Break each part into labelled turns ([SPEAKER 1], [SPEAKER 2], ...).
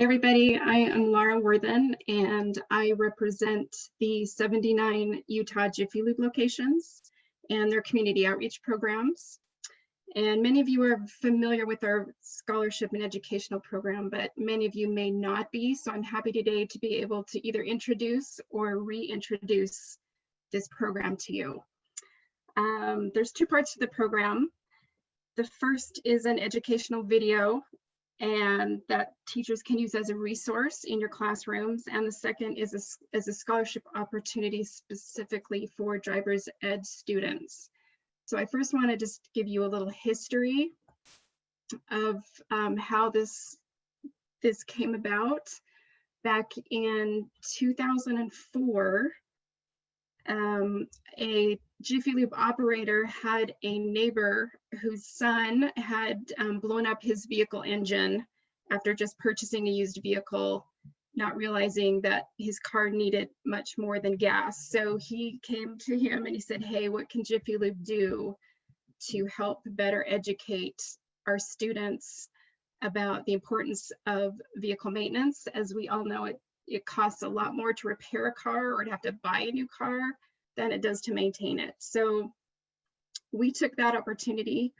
[SPEAKER 1] Everybody, I am Laura Worthen, and I represent the 79 Utah Jiffy Lube locations and their community outreach programs. And many of you are familiar with our scholarship and educational program, but many of you may not be. So I'm happy today to be able to either introduce or reintroduce this program to you. There's two parts to the program. The first is an educational video, and that teachers can use as a resource in your classrooms. And the second is a scholarship opportunity specifically for driver's ed students. So I first want to just give you a little history of how this came about. Back in 2004, a Jiffy Lube operator had a neighbor whose son had blown up his vehicle engine after just purchasing a used vehicle, not realizing that his car needed much more than gas. So he came to him and he said, "Hey, what can Jiffy Lube do to help better educate our students about the importance of vehicle maintenance? As we all know, it costs a lot more to repair a car or to have to buy a new car than it does to maintain it." So we took that opportunity.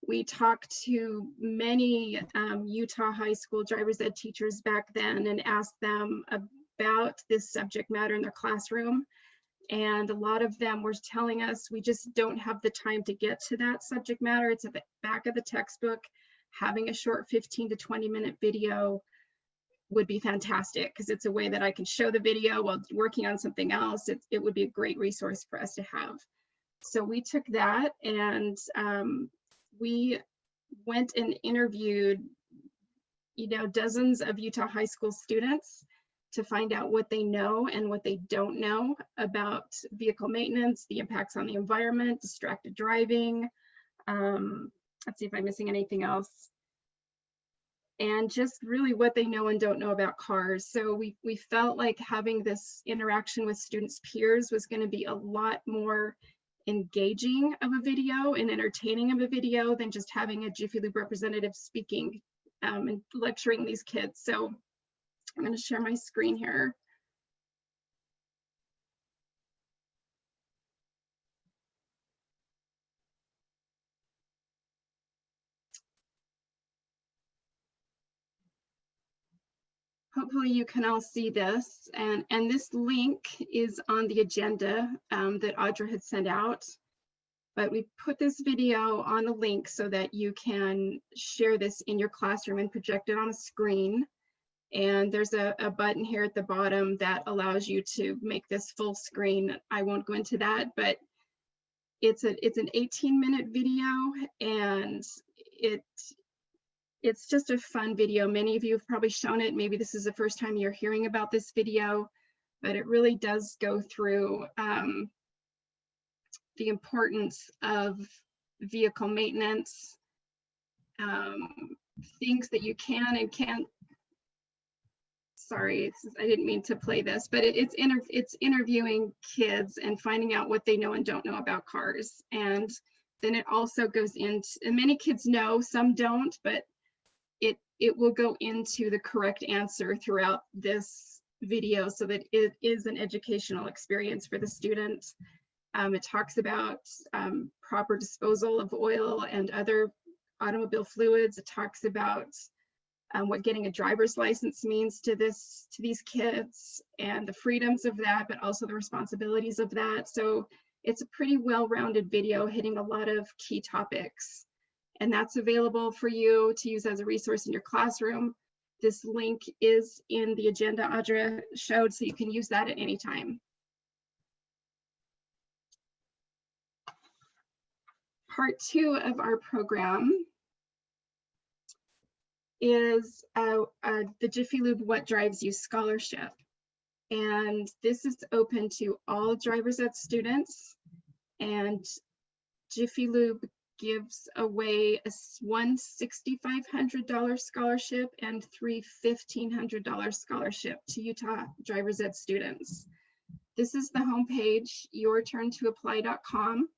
[SPEAKER 1] We talked to many Utah high school driver's ed teachers back then and asked them about this subject matter in their classroom. And a lot of them were telling us, we just don't have the time to get to that subject matter. It's at the back of the textbook. Having a short 15 to 20-minute video would be fantastic, because it's a way that I can show the video while working on something else. It would be a great resource for us to have. So we took that and we went and interviewed, dozens of Utah high school students to find out what they know and what they don't know about vehicle maintenance, the impacts on the environment, distracted driving. Let's see if I'm missing anything else. And just really what they know and don't know about cars. So we felt like having this interaction with students' peers was going to be a lot more engaging of a video and entertaining of a video than just having a Jiffy Lube representative speaking and lecturing these kids. So I'm going to share my screen here. Hopefully you can all see this, and this link is on the agenda that Audra had sent out, but we put this video on a link so that you can share this in your classroom and project it on a screen. And there's a button here at the bottom that allows you to make this full screen. I won't go into that, but it's an 18-minute video, and it's just a fun video. Many of you have probably shown it. Maybe this is the first time you're hearing about this video, but it really does go through the importance of vehicle maintenance, things that you can and can't. Sorry, I didn't mean to play this, but it's interviewing kids and finding out what they know and don't know about cars. And then it also goes into, and many kids know, some don't, but it will go into the correct answer throughout this video so that it is an educational experience for the student. It talks about proper disposal of oil and other automobile fluids. It talks about what getting a driver's license means to these kids and the freedoms of that, but also the responsibilities of that. So it's a pretty well-rounded video hitting a lot of key topics. And that's available for you to use as a resource in your classroom. This link is in the agenda Audra showed, so you can use that at any time. Part 2 of our program is the Jiffy Lube What Drives You Scholarship. And this is open to all driver's ed students, and Jiffy Lube gives away one $6,500 scholarship and three $1,500 scholarship to Utah driver's ed students. This is the homepage, yourturntoapply.com,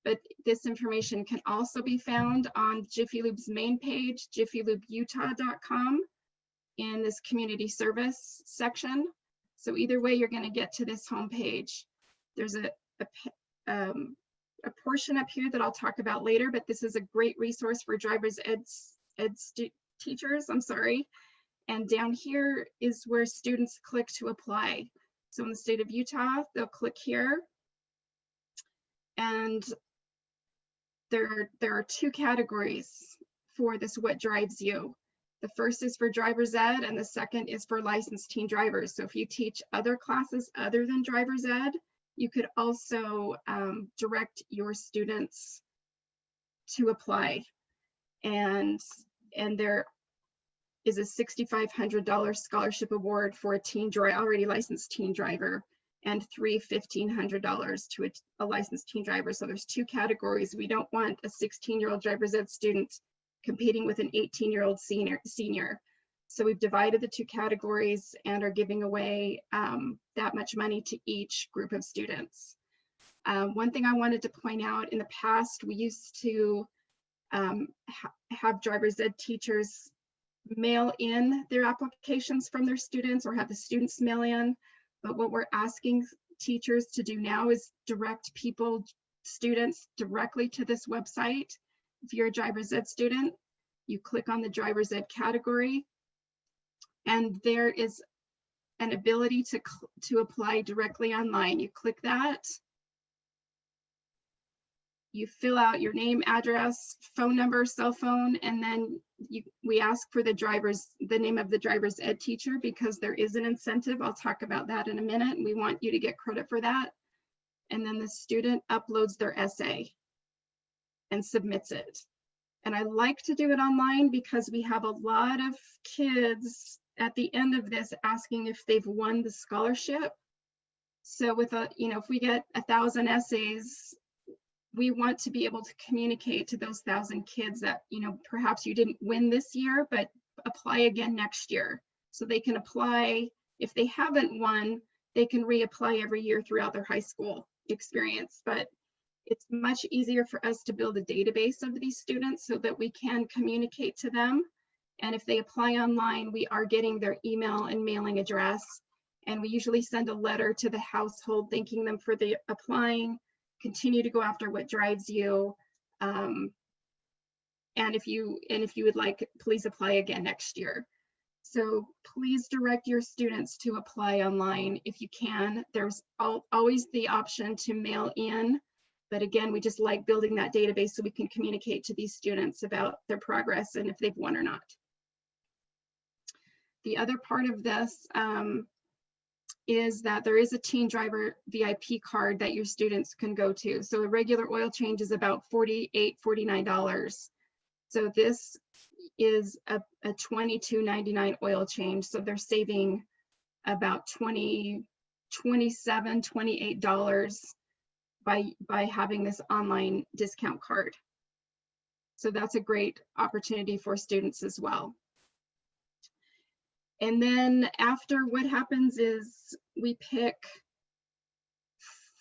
[SPEAKER 1] but this information can also be found on Jiffy Lube's main page, jiffylubutah.com, in this community service section. So either way, you're going to get to this homepage. There's a portion up here that I'll talk about later, but this is a great resource for driver's ed teachers, I'm sorry. And down here is where students click to apply. So in the state of Utah, they'll click here. And there are two categories for this What Drives You. The first is for driver's ed, and the second is for licensed teen drivers. So if you teach other classes other than driver's ed, you could also direct your students to apply. And there is a $6,500 scholarship award for a already licensed teen driver, and $3 $1,500 to a licensed teen driver. So there's two categories. We don't want a 16-year-old driver's ed student competing with an 18-year-old senior. So we've divided the two categories and are giving away that much money to each group of students. One thing I wanted to point out, in the past, we used to have driver's ed teachers mail in their applications from their students, or have the students mail in. But what we're asking teachers to do now is direct students directly to this website. If you're a driver's ed student, you click on the driver's ed category, and there is an ability to apply directly online. You click that, you fill out your name, address, phone number, cell phone, and then we ask for the name of the driver's ed teacher, because there is an incentive. I'll talk about that in a minute. We want you to get credit for that. And then the student uploads their essay and submits it. And I like to do it online because we have a lot of kids at the end of this asking if they've won the scholarship. So with if we get 1,000 essays, we want to be able to communicate to those 1,000 kids that, perhaps you didn't win this year, but apply again next year. So they can apply. If they haven't won, they can reapply every year throughout their high school experience. But it's much easier for us to build a database of these students so that we can communicate to them. And if they apply online, we are getting their email and mailing address. And we usually send a letter to the household thanking them for the applying. Continue to go after what drives you. And if you would like, please apply again next year. So please direct your students to apply online if you can. There's always the option to mail in. But again, we just like building that database so we can communicate to these students about their progress and if they've won or not. The other part of this is that there is a teen driver VIP card that your students can go to. So a regular oil change is about $48, $49. So this is a $22.99 oil change. So they're saving about $27, $28 by having this online discount card. So that's a great opportunity for students as well. And then after, what happens is we pick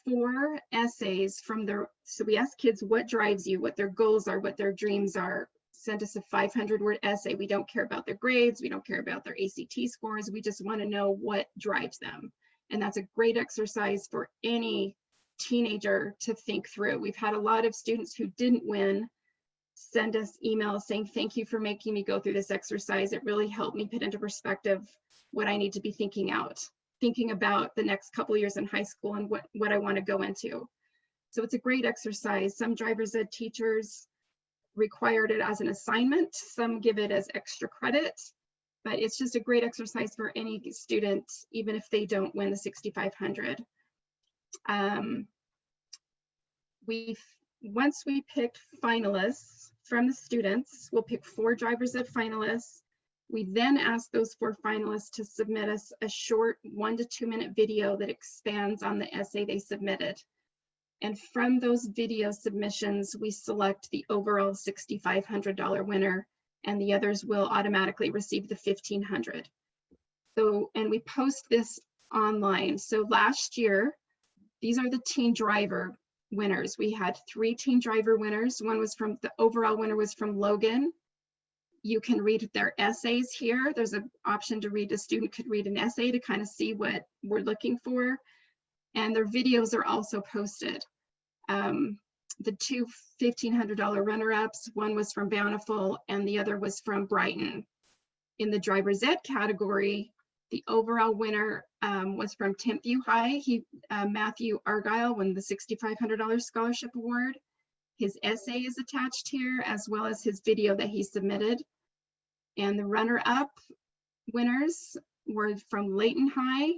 [SPEAKER 1] 4 essays from so we ask kids what drives you, what their goals are, what their dreams are. Send us a 500-word essay. We don't care about their grades. We don't care about their ACT scores. We just want to know what drives them. And that's a great exercise for any teenager to think through. We've had a lot of students who didn't win send us emails saying, thank you for making me go through this exercise. It really helped me put into perspective what I need to be thinking about the next couple of years in high school and what I want to go into. So it's a great exercise. Some driver's ed teachers required it as an assignment. Some give it as extra credit, but it's just a great exercise for any student, even if they don't win the 6,500. Once we picked finalists from the students, we'll pick 4 driver's ed finalists. We then ask those 4 finalists to submit us a short 1 to 2 minute video that expands on the essay they submitted. And from those video submissions, we select the overall $6,500 winner, and the others will automatically receive the $1,500. So, and we post this online. So last year, these are the teen driver winners. We had 3 teen driver winners. The overall winner was from Logan. You can read their essays here. There's an option to read, a student could read an essay to kind of see what we're looking for. And their videos are also posted. The two $1,500 runner-ups, one was from Bountiful and the other was from Brighton. In the driver's ed category, the overall winner was from Tentview High. Matthew Argyle won the $6,500 scholarship award. His essay is attached here, as well as his video that he submitted. And the runner-up winners were from Layton High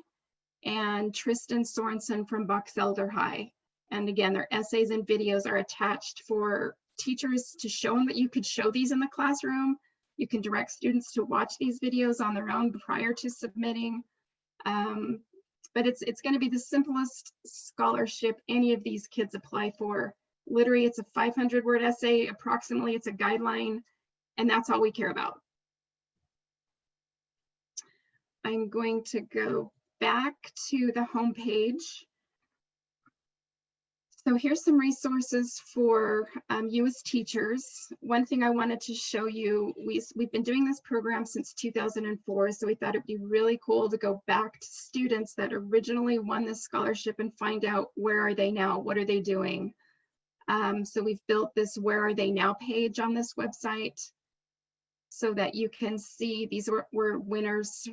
[SPEAKER 1] and Tristan Sorensen from Boxelder High. And again, their essays and videos are attached for teachers to show them that you could show these in the classroom. You can direct students to watch these videos on their own prior to submitting. But it's going to be the simplest scholarship any of these kids apply for. Literally, it's a 500-word essay, approximately. It's a guideline, and that's all we care about. I'm going to go back to the home page. So here's some resources for you as teachers. One thing I wanted to show you, we've been doing this program since 2004, so we thought it'd be really cool to go back to students that originally won this scholarship and find out where are they now, what are they doing. So we've built this Where Are They Now page on this website so that you can see these were winners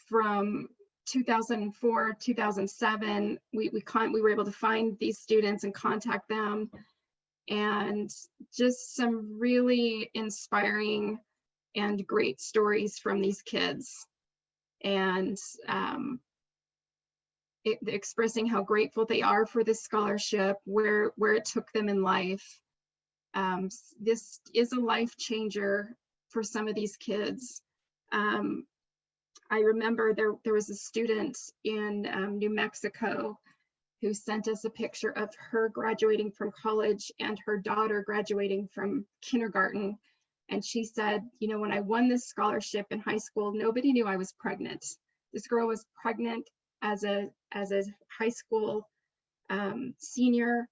[SPEAKER 1] from 2004, 2007, we were able to find these students and contact them, and just some really inspiring and great stories from these kids, and expressing how grateful they are for this scholarship, where it took them in life. This is a life changer for some of these kids. I remember there was a student in New Mexico who sent us a picture of her graduating from college and her daughter graduating from kindergarten. And she said, you know, when I won this scholarship in high school, nobody knew I was pregnant. This girl was pregnant as a high school senior.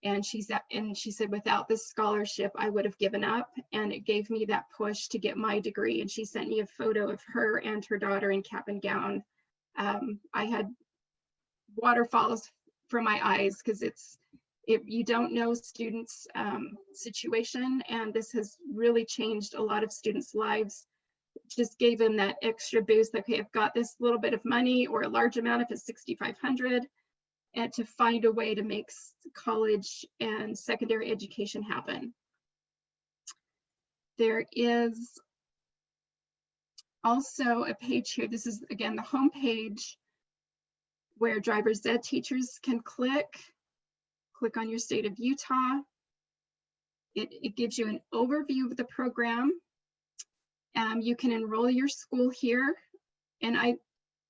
[SPEAKER 1] And she said, without this scholarship, I would have given up, and it gave me that push to get my degree. And she sent me a photo of her and her daughter in cap and gown. I had waterfalls from my eyes, because you don't know students' situation, and this has really changed a lot of students' lives. Just gave them that extra boost. Okay, I've got this little bit of money, or a large amount if it's $6,500. And to find a way to make college and secondary education happen. There is also a page here. This is, again, the home page where driver's ed teachers can click on your state of Utah. It gives you an overview of the program. You can enroll your school here. And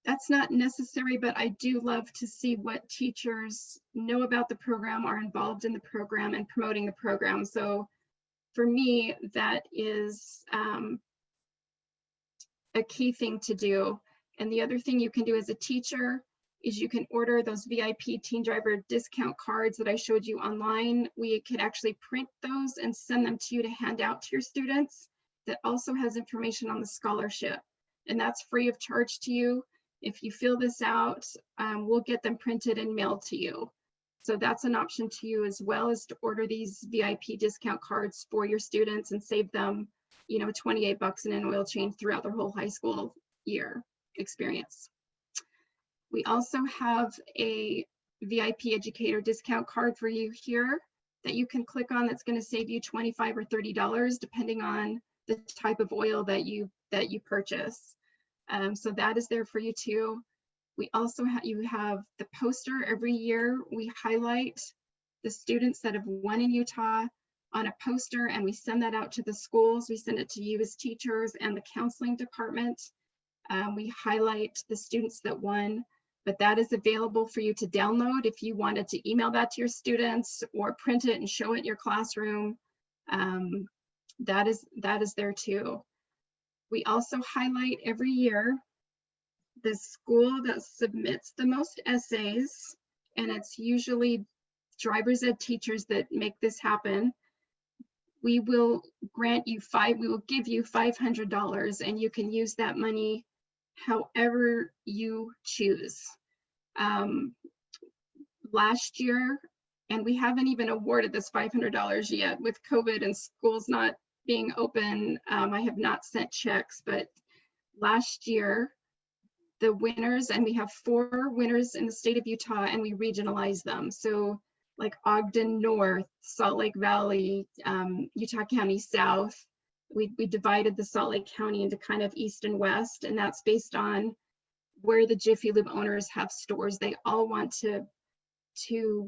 [SPEAKER 1] that's not necessary, but I do love to see what teachers know about the program, are involved in the program, and promoting the program. So for me, that is a key thing to do. And the other thing you can do as a teacher is you can order those VIP teen driver discount cards that I showed you online. We could actually print those and send them to you to hand out to your students. That also has information on the scholarship, and that's free of charge to you. If you fill this out, we'll get them printed and mailed to you. So that's an option to you, as well as to order these VIP discount cards for your students and save them, you know, $28 in an oil change throughout their whole high school year experience. We also have a VIP educator discount card for you here that you can click on. That's going to save you $25 or $30 depending on the type of oil that you purchase. So that is there for you too. We also you have the poster every year. We highlight the students that have won in Utah on a poster, and we send that out to the schools. We send it to you as teachers and the counseling department. We highlight the students that won, but that is available for you to download if you wanted to email that to your students or print it and show it in your classroom. That is there too. We also highlight every year the school that submits the most essays, and it's usually driver's ed teachers that make this happen. we will give you $500, and you can use that money however you choose. Last year, and we haven't even awarded this $500 yet with COVID and schools not being open. I have not sent checks, but last year, the winners, and we have 4 winners in the state of Utah, and we regionalize them. So like Ogden North, Salt Lake Valley, Utah County South. We divided the Salt Lake County into kind of east and west, and that's based on where the Jiffy Lube owners have stores. They all want to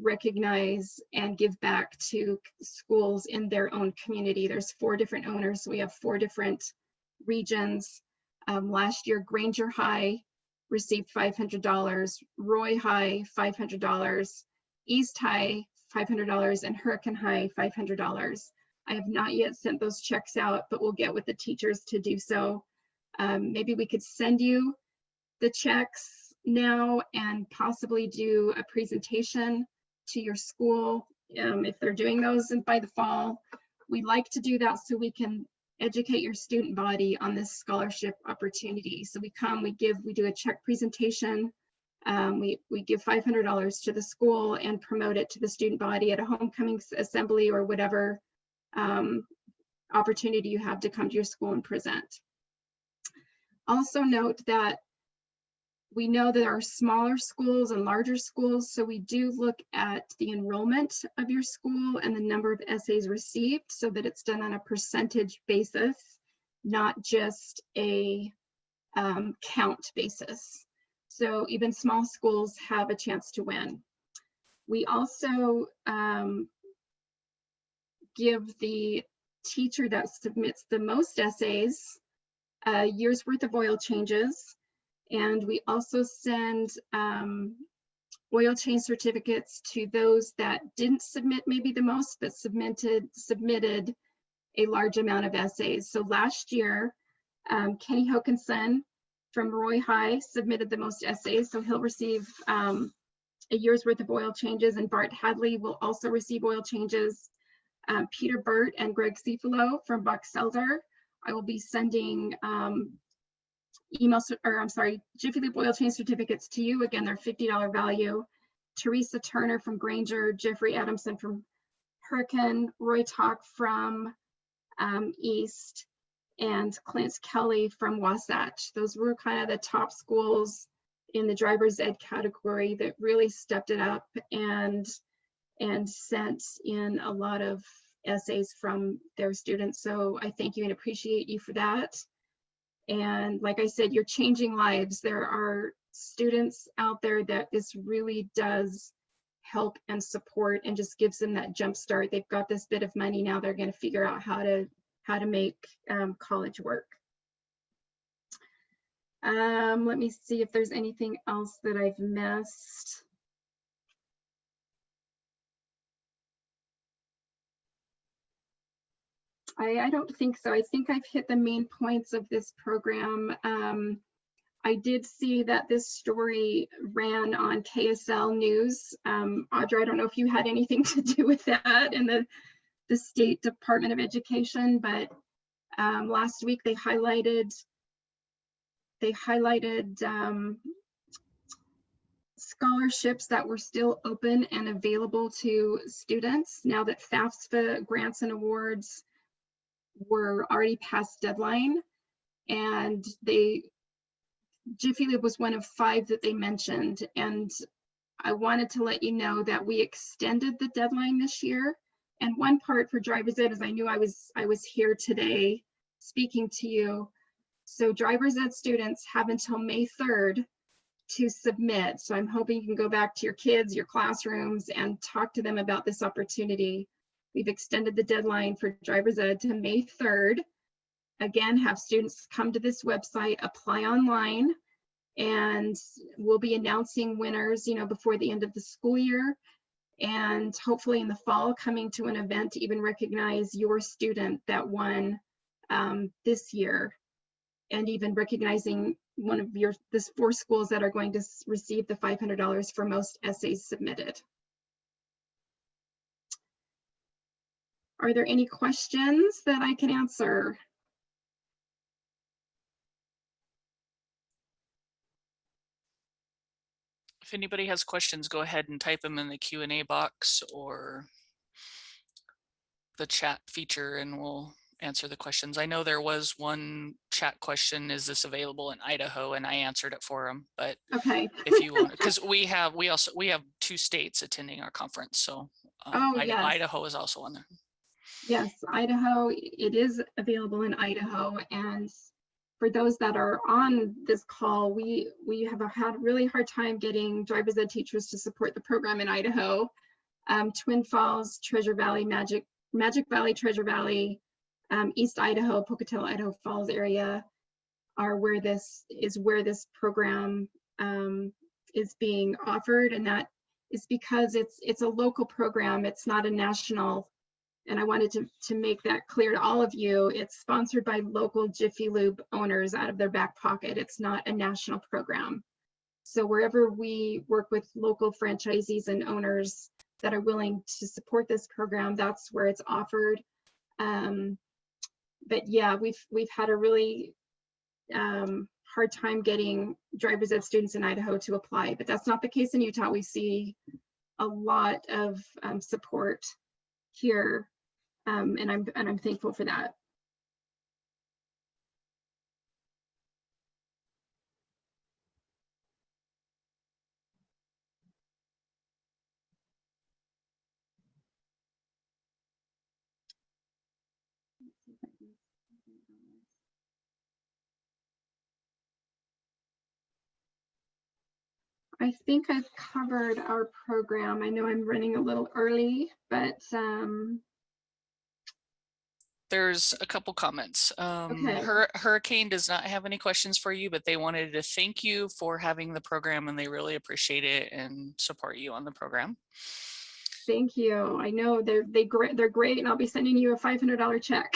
[SPEAKER 1] recognize and give back to schools in their own community. There's 4 different owners, so we have 4 different regions. Last year, Granger High received $500, Roy High $500, East High $500, and Hurricane High $500. I have not yet sent those checks out, but we'll get with the teachers to do so. Maybe we could send you the checks now and possibly do a presentation to your school if they're doing those by the fall. We'd like to do that so we can educate your student body on this scholarship opportunity. So we do a check presentation. We give $500 to the school and promote it to the student body at a homecoming assembly or whatever opportunity you have to come to your school and present. Also note that we know that there are smaller schools and larger schools, so we do look at the enrollment of your school and the number of essays received so that it's done on a percentage basis, not just a count basis. So even small schools have a chance to win. We also give the teacher that submits the most essays a year's worth of oil changes. And we also send oil change certificates to those that didn't submit maybe the most, but submitted a large amount of essays. So last year, Kenny Hokinson from Roy High submitted the most essays, so he'll receive a year's worth of oil changes, and Bart Hadley will also receive oil changes. Peter Burt and Greg Cefalo from Buck Selder, I will be sending Jiffy Lube oil change certificates to you. Again, they're $50 value. Teresa Turner from Granger, Jeffrey Adamson from Hurricane, Roy Talk from East, and Clint Kelly from Wasatch. Those were kind of the top schools in the driver's ed category that really stepped it up and sent in a lot of essays from their students. So I thank you and appreciate you for that. And like I said, you're changing lives. There are students out there that this really does help and support and just gives them that jump start. They've got this bit of money, now they're going to figure out how to make college work. Let me see if there's anything else that I've missed. I don't think so. I think I've hit the main points of this program. I did see that this story ran on KSL News. Audra, I don't know if you had anything to do with that in the State Department of Education, but last week they highlighted scholarships that were still open and available to students now that FAFSA grants and awards were already past deadline, and Jiffy Lube was one of 5 that they mentioned. And I wanted to let you know that we extended the deadline this year. And one part for driver's ed is I knew I was here today speaking to you. So driver's ed students have until May 3rd to submit. So I'm hoping you can go back to your kids, your classrooms, and talk to them about this opportunity. We've extended the deadline for driver's ed to May 3rd. Again, have students come to this website, apply online, and we'll be announcing winners, before the end of the school year. And hopefully in the fall, coming to an event to even recognize your student that won this year, and even recognizing one of the 4 schools that are going to receive the $500 for most essays submitted. Are there any questions that I can answer?
[SPEAKER 2] If anybody has questions, go ahead and type them in the Q&A box or the chat feature and we'll answer the questions. I know there was one chat question, is this available in Idaho? And I answered it for them, but
[SPEAKER 1] Okay.
[SPEAKER 2] if you want, because we have 2 states attending our conference. So
[SPEAKER 1] Oh, yes.
[SPEAKER 2] Idaho is also on there.
[SPEAKER 1] Yes, Idaho, it is available in Idaho. And for those that are on this call, we have had a really hard time getting driver's ed teachers to support the program in Idaho. Twin Falls, Treasure Valley, Magic Valley, Treasure Valley, East Idaho, Pocatello, Idaho Falls area are where this program is being offered. And that is because it's a local program. It's not a national. And I wanted to make that clear to all of you. It's sponsored by local Jiffy Lube owners out of their back pocket. It's not a national program. So wherever we work with local franchisees and owners that are willing to support this program, that's where it's offered. But yeah, we've had a really hard time getting driver's ed students in Idaho to apply, but that's not the case in Utah. We see a lot of support here, and I'm thankful for that. I think I've covered our program. I know I'm running a little early, but
[SPEAKER 2] there's a couple comments.
[SPEAKER 1] okay.
[SPEAKER 2] Hurricane does not have any questions for you, but they wanted to thank you for having the program and they really appreciate it and support you on the program.
[SPEAKER 1] Thank you. I know they're great, and I'll be sending you a $500 check.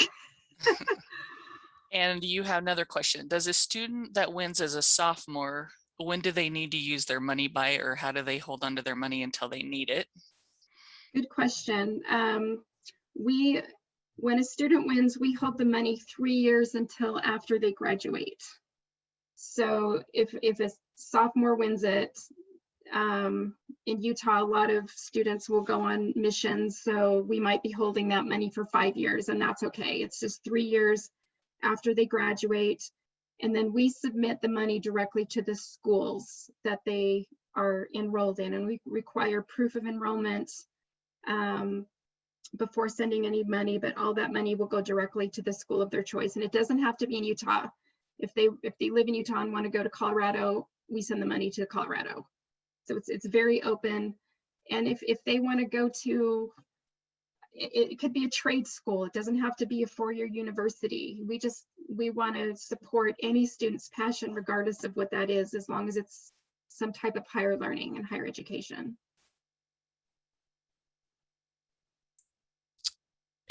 [SPEAKER 2] And you have another question. Does a student that wins as a sophomore, when do they need to use their money by, or how do they hold on to their money until they need it?
[SPEAKER 1] Good question. When a student wins, we hold the money 3 years until after they graduate. So if a sophomore wins it, in Utah, a lot of students will go on missions. So we might be holding that money for 5 years, and that's okay. It's just 3 years after they graduate. And then we submit the money directly to the schools that they are enrolled in. And we require proof of enrollment before sending any money, but all that money will go directly to the school of their choice. And it doesn't have to be in Utah. If they live in Utah and want to go to Colorado, we send the money to Colorado. So it's very open. And if they want to go to, it could be a trade school. It doesn't have to be a 4-year university. We want to support any student's passion, regardless of what that is, as long as it's some type of higher learning and higher education.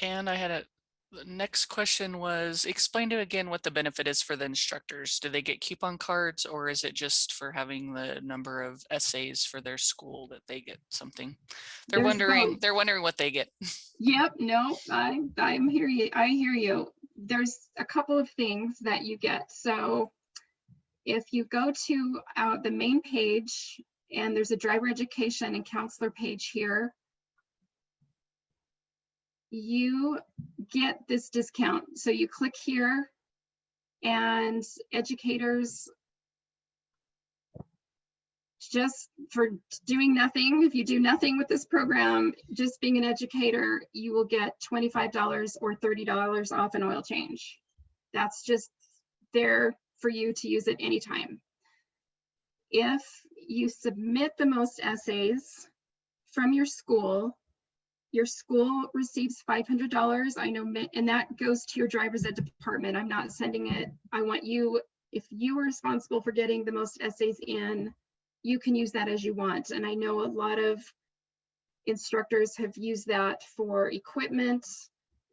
[SPEAKER 2] And the next question was, explain to again what the benefit is for the instructors. Do they get coupon cards, or is it just for having the number of essays for their school that they get something? They're wondering what they get. Yep,
[SPEAKER 1] no, I hear you. I hear you. There's a couple of things that you get. So if you go to the main page, and there's a driver education and counselor page here, you get this discount. So you click here, and educators, just for doing nothing, if you do nothing with this program, just being an educator, you will get $25 or $30 off an oil change. That's just there for you to use at any time. If you submit the most essays from your school receives $500. I know, and that goes to your driver's ed department. I'm not sending it. I want you, if you are responsible for getting the most essays in, you can use that as you want. And I know a lot of instructors have used that for equipment,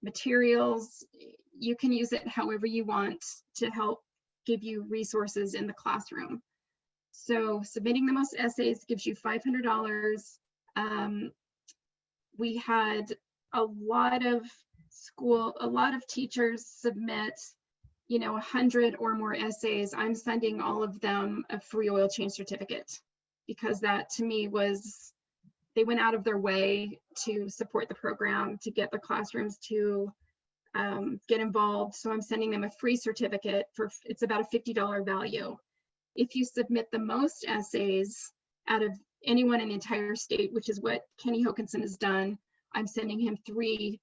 [SPEAKER 1] materials. You can use it however you want to help give you resources in the classroom. So submitting the most essays gives you $500. We had a lot of school, a lot of teachers submit, 100 or more essays. I'm sending all of them a free oil change certificate, because that to me was, they went out of their way to support the program, to get the classrooms to get involved. So I'm sending them a free certificate it's about a $50 value. If you submit the most essays out of anyone in the entire state, which is what Kenny Hokinson has done, I'm sending him 3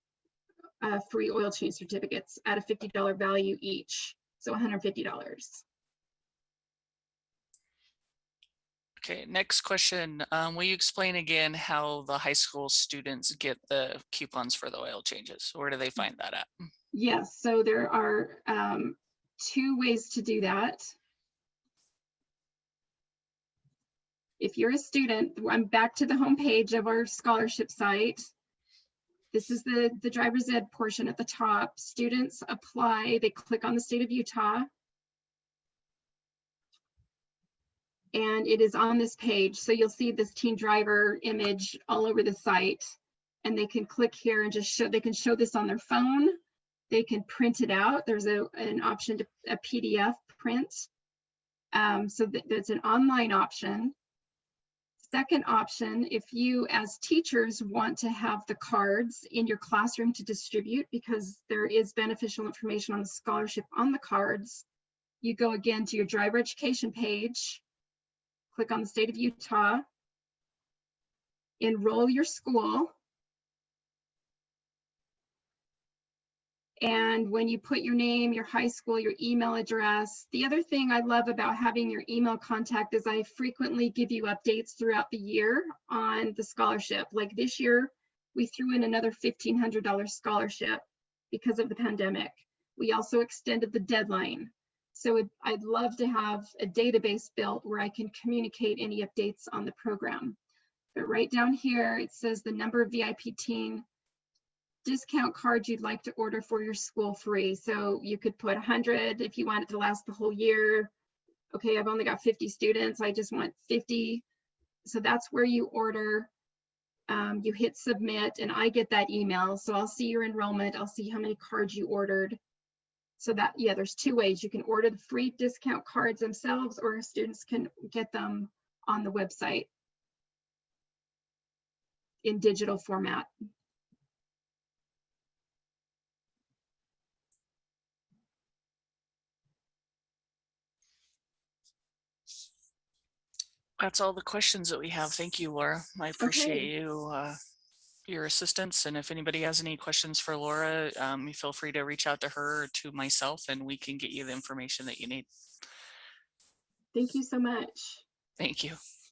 [SPEAKER 1] free oil change certificates at a $50 value each, so $150.
[SPEAKER 2] Okay, next question. Will you explain again how the high school students get the coupons for the oil changes? Where do they find that at?
[SPEAKER 1] Yes, so there are 2 ways to do that. If you're a student, I'm back to the homepage of our scholarship site. This is the driver's ed portion at the top. Students apply, they click on the state of Utah. And it is on this page. So you'll see this teen driver image all over the site. And they can click here and just show, they can show this on their phone. They can print it out. There's an option to a PDF print. So that's an online option. Second option, if you as teachers want to have the cards in your classroom to distribute, because there is beneficial information on the scholarship on the cards, you go again to your driver education page, click on the state of Utah, enroll your school. And when you put your name, your high school, your email address, the other thing I love about having your email contact is I frequently give you updates throughout the year on the scholarship. Like this year, we threw in another $1,500 scholarship because of the pandemic. We also extended the deadline. So I'd love to have a database built where I can communicate any updates on the program. But right down here, it says the number of VIP teen discount cards you'd like to order for your school free. So you could put 100 if you want it to last the whole year. Okay, I've only got 50 students. I just want 50. So that's where you order. You hit submit and I get that email. So I'll see your enrollment. I'll see how many cards you ordered. So that, yeah, there's 2 ways. You can order the free discount cards themselves, or students can get them on the website in digital format.
[SPEAKER 2] That's all the questions that we have. Thank you, Laura. I appreciate
[SPEAKER 1] Okay.
[SPEAKER 2] you, your assistance. And if anybody has any questions for Laura, you feel free to reach out to her or to myself, and we can get you the information that you need.
[SPEAKER 1] Thank you so much.
[SPEAKER 2] Thank you.